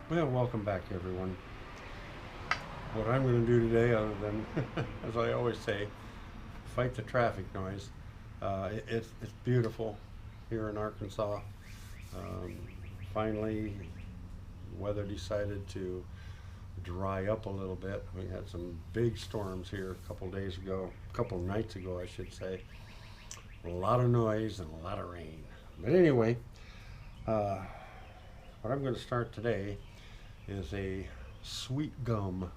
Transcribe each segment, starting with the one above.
Well, welcome back, everyone. What I'm going to do today, other than, as I always say, fight the traffic noise, it's beautiful here in Arkansas. Um, Finally, the weather decided to dry up a little bit. We had some big storms here a couple days ago, a couple nights ago, I should say. A lot of noise and a lot of rain. But anyway, uh, what I'm going to start today is a sweet gum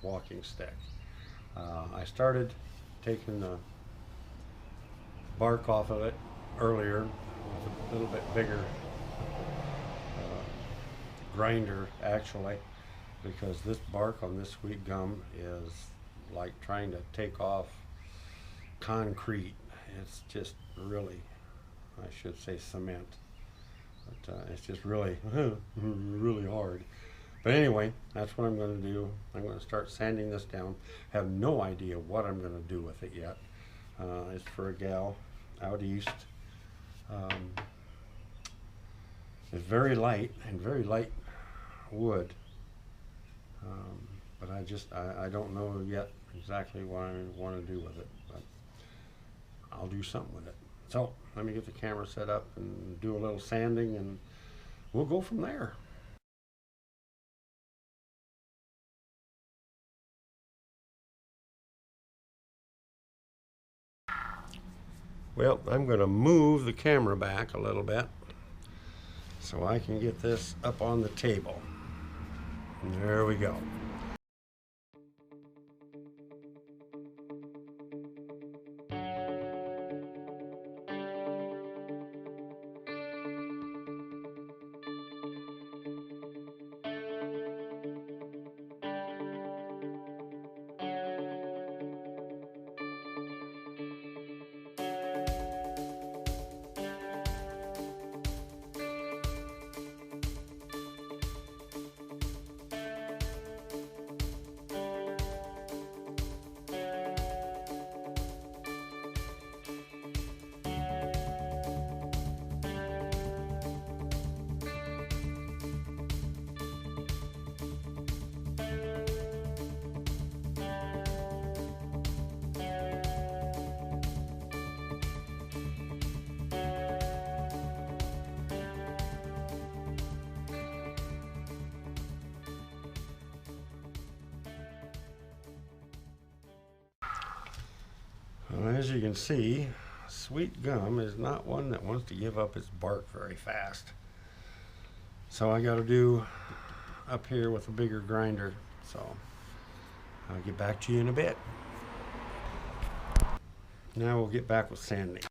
walking stick. I started taking the bark off of it earlier with a little bit bigger grinder actually, because this bark on this sweet gum is like trying to take off concrete. It's just really, I should say cement, but it's just really really hard. But anyway, that's what I'm going to do. I'm going to start sanding this down. Have no idea what I'm going to do with it yet. It's for a gal out east. Um, it's very light and very light wood. But I don't know yet exactly what I want to do with it. But I'll do something with it. So let me get the camera set up and do a little sanding, and we'll go from there. Well, I'm going to move the camera back a little bit so I can get this up on the table. And there we go. Well, as you can see, sweet gum is not one that wants to give up its bark very fast. So I got to do up here with a bigger grinder. So I'll get back to you in a bit. Now we'll get back with sanding.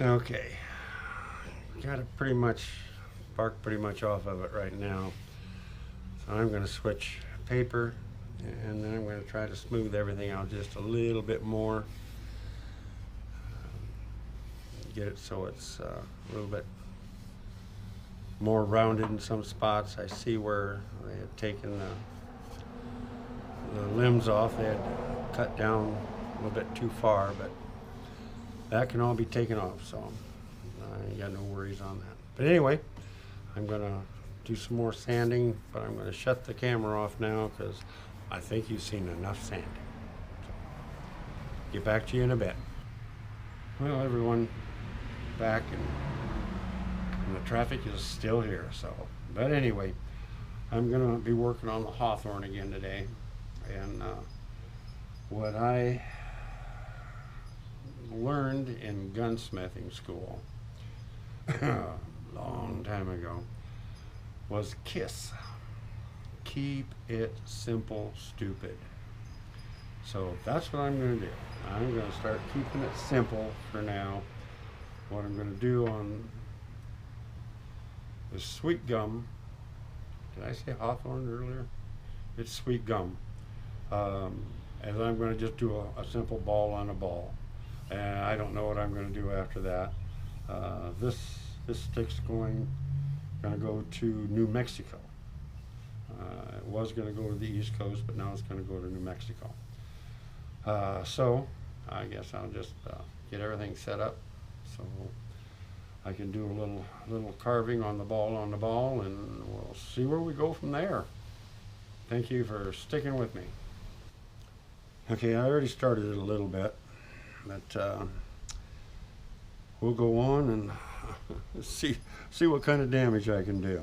Okay, got it pretty much, bark pretty much off of it right now. So I'm going to switch paper, and then I'm going to try to smooth everything out just a little bit more. Get it so it's a little bit more rounded in some spots. I see where they had taken the limbs off. They had cut down a little bit too far, but that can all be taken off, so I ain't got no worries on that. But anyway, I'm gonna do some more sanding, but I'm gonna shut the camera off now because I think you've seen enough sanding. So, get back to you in a bit. Well, everyone, back, and and the traffic is still here. So, but anyway, I'm gonna be working on the hawthorn again today, and what I learned in gunsmithing school a long time ago was KISS. Keep it simple, stupid. So that's what I'm going to do. I'm going to start keeping it simple for now. What I'm going to do on the sweet gum, did I say hawthorn earlier? It's sweet gum. As I'm going to just do a simple ball on a ball. And I don't know what I'm going to do after that. This stick's going to go to New Mexico. It was going to go to the East Coast, but now it's going to go to New Mexico. So I guess I'll just get everything set up so I can do a little carving on the ball, and we'll see where we go from there. Thank you for sticking with me. Okay, I already started it a little bit, but we'll go on and see what kind of damage I can do.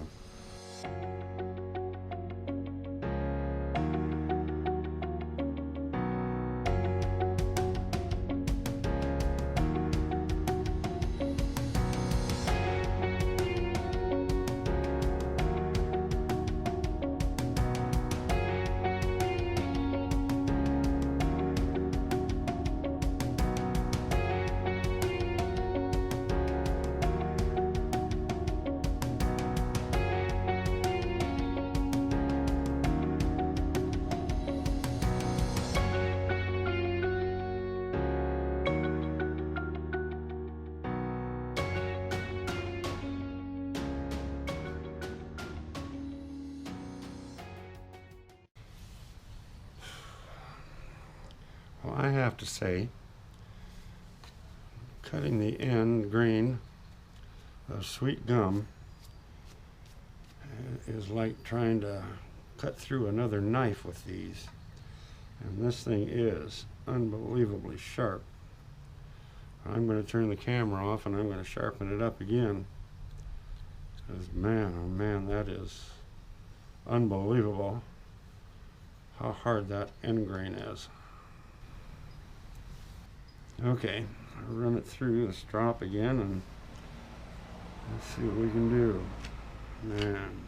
Well, I have to say, cutting the end grain of sweet gum is like trying to cut through another knife with these. And this thing is unbelievably sharp. I'm going to turn the camera off and I'm going to sharpen it up again. Because man, oh man, that is unbelievable how hard that end grain is. Okay, I'll run it through the strop again and let's see what we can do. Man.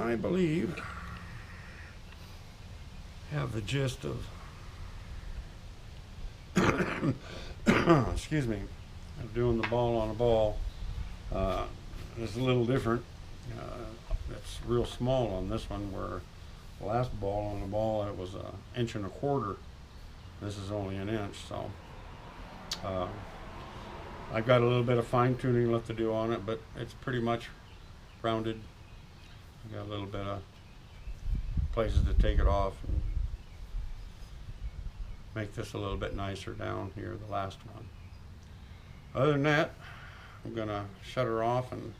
I believe have the gist of excuse me, of doing the ball on a ball. It's a little different. It's real small on this one, where the last ball on the ball, it was 1.25 inches. This is only 1 inch, so I've got a little bit of fine tuning left to do on it, but it's pretty much rounded. I got a little bit of places to take it off and make this a little bit nicer down here, the last one. Other than that, I'm gonna shut her off, and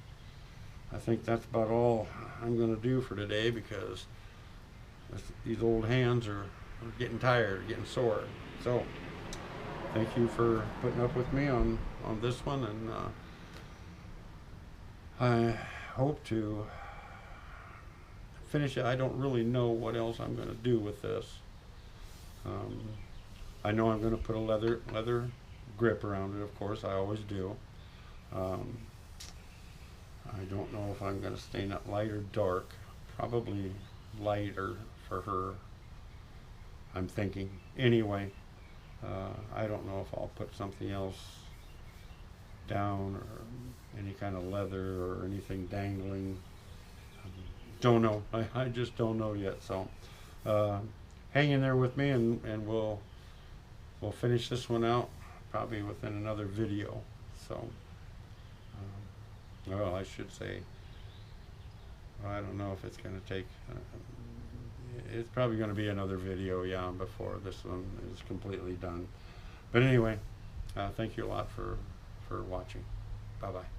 I think that's about all I'm gonna do for today, because these old hands are getting tired, getting sore. So thank you for putting up with me on this one, and I hope to finish it. I don't really know what else I'm going to do with this. I know I'm going to put a leather grip around it, of course. I always do. I don't know if I'm going to stain it light or dark. Probably lighter for her, I'm thinking. Anyway, I don't know if I'll put something else down, or any kind of leather or anything dangling. Don't know. I just don't know yet. So hang in there with me, and we'll finish this one out probably within another video. So well, I should say, I don't know if it's going to take it's probably going to be another video, yeah, before this one is completely done. But anyway, thank you a lot for watching. Bye bye.